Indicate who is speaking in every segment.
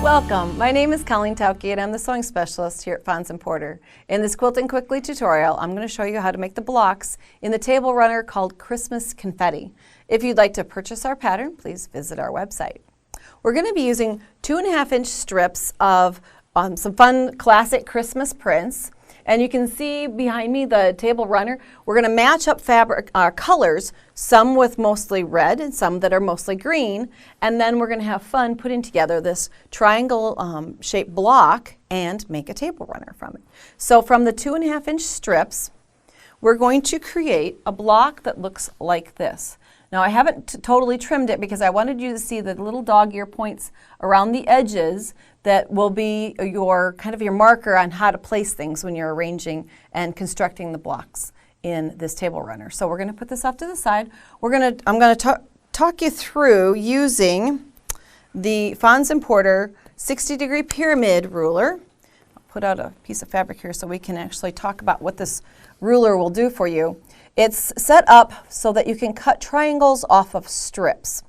Speaker 1: Welcome, my name is Colleen Tauke and I'm the sewing specialist here at Fons Porter. In this Quilting Quickly tutorial, I'm going to show you how to make the blocks in the table runner called Christmas Confetti. If you'd like to purchase our pattern, please visit our website. We're going to be using 2.5-inch strips of some fun classic Christmas prints. And you can see behind me the table runner. We're going to match up fabric colors, some with mostly red and some that are mostly green. And then we're going to have fun putting together this triangle shaped block and make a table runner from it. So from the 2.5-inch strips, we're going to create a block that looks like this. Now I haven't totally trimmed it because I wanted you to see the little dog ear points around the edges that will be your kind of your marker on how to place things when you're arranging and constructing the blocks in this table runner. So we're going to put this off to the side. I'm going to talk you through using the Fons Porter 60-degree pyramid ruler. I'll put out a piece of fabric here so we can actually talk about what this ruler will do for you. It's set up so that you can cut triangles off of strips.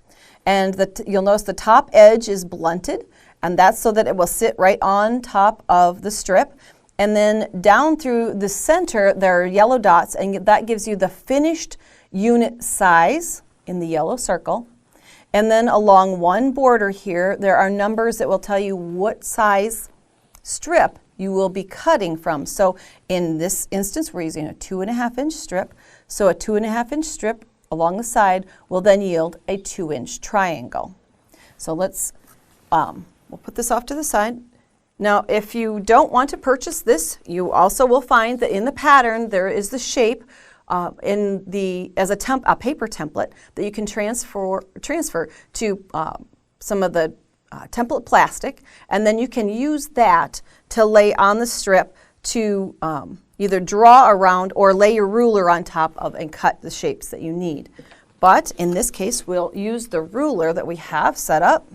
Speaker 1: And you'll notice the top edge is blunted, and that's so that it will sit right on top of the strip. And then down through the center, there are yellow dots, and that gives you the finished unit size in the yellow circle. And then along one border here, there are numbers that will tell you what size strip you will be cutting from. So in this instance, we're using a 2.5-inch strip. So a 2.5-inch strip along the side will then yield a 2-inch triangle. So let's, we'll put this off to the side. Now, if you don't want to purchase this, you also will find that in the pattern there is the shape as a paper template that you can transfer to some of the template plastic, and then you can use that to lay on the strip to either draw around or lay your ruler on top of and cut the shapes that you need. But in this case, we'll use the ruler that we have set up.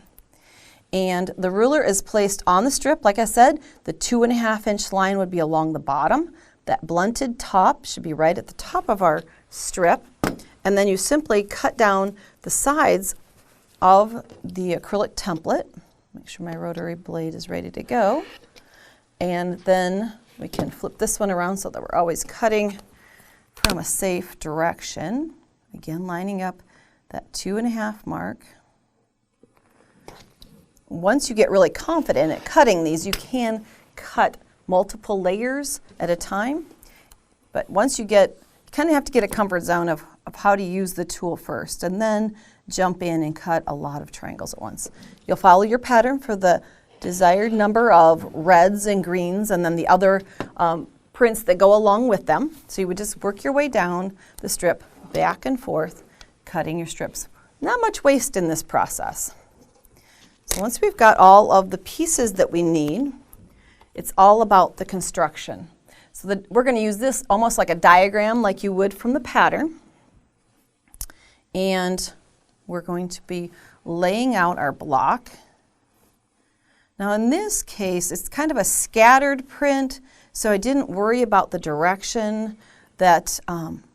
Speaker 1: And the ruler is placed on the strip. Like I said, the 2.5-inch line would be along the bottom. That blunted top should be right at the top of our strip. And then you simply cut down the sides of the acrylic template. Make sure my rotary blade is ready to go. And then we can flip this one around so that we're always cutting from a safe direction. Again, lining up that 2.5 mark. Once you get really confident at cutting these, you can cut multiple layers at a time. But once you kind of have to get a comfort zone of how to use the tool first, and then jump in and cut a lot of triangles at once. You'll follow your pattern for the desired number of reds and greens, and then the other prints that go along with them. So you would just work your way down the strip, back and forth, cutting your strips. Not much waste in this process. So once we've got all of the pieces that we need, it's all about the construction. So we're going to use this almost like a diagram like you would from the pattern. And we're going to be laying out our block. Now in this case, it's kind of a scattered print, so I didn't worry about the direction that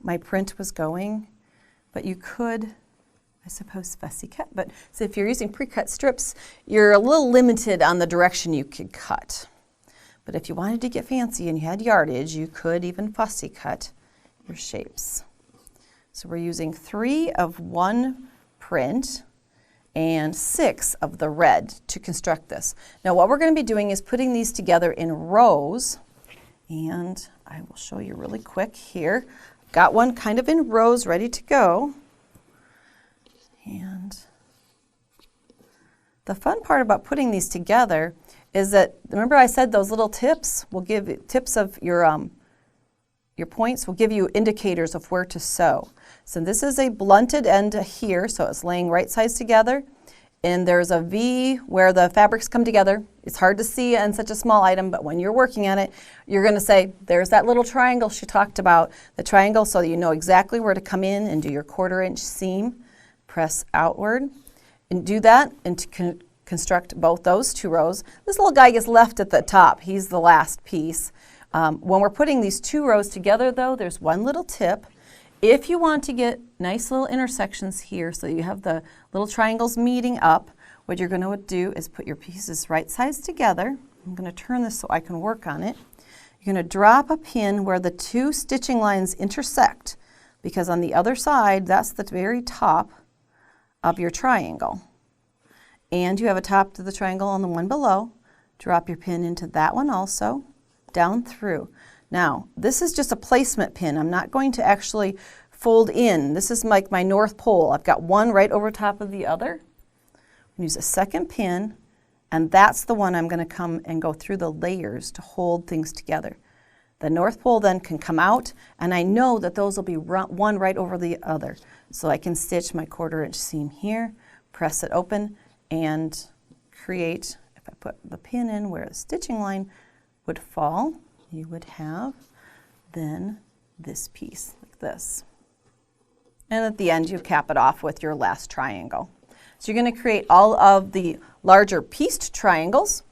Speaker 1: my print was going. But you could, I suppose, fussy cut. But so if you're using pre-cut strips, you're a little limited on the direction you could cut. But if you wanted to get fancy and you had yardage, you could even fussy cut your shapes. So we're using 3 of one print and 6 of the red to construct this. Now what we're going to be doing is putting these together in rows, and I will show you really quick here. Got one kind of in rows ready to go. And the fun part about putting these together is that, remember I said those little tips will give tips of your points will give you indicators of where to sew. So this is a blunted end here, so it's laying right sides together. And there's a V where the fabrics come together. It's hard to see on such a small item, but when you're working at it, you're going to say, there's that little triangle she talked about, the triangle, so that you know exactly where to come in and do your 1/4-inch seam. Press outward and do that and to construct both those 2 rows. This little guy gets left at the top. He's the last piece. When we're putting these 2 rows together though, there's one little tip. If you want to get nice little intersections here so you have the little triangles meeting up, what you're going to do is put your pieces right sides together. I'm going to turn this so I can work on it. You're going to drop a pin where the two stitching lines intersect, because on the other side, that's the very top of your triangle. And you have a top to the triangle on the one below. Drop your pin into that one also, down through. Now, this is just a placement pin. I'm not going to actually fold in. This is like my North Pole. I've got one right over top of the other. Use a second pin, and that's the one I'm going to come and go through the layers to hold things together. The North Pole then can come out, and I know that those will be one right over the other. So I can stitch my 1/4 inch seam here, press it open, and create, if I put the pin in where the stitching line would fall, you would have then this piece like this. And at the end, you cap it off with your last triangle. So you're going to create all of the larger pieced triangles,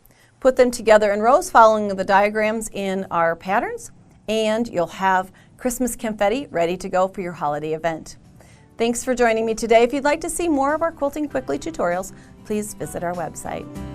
Speaker 1: put them together in rows following the diagrams in our patterns, and you'll have Christmas confetti ready to go for your holiday event. Thanks for joining me today. If you'd like to see more of our Quilting Quickly tutorials, please visit our website.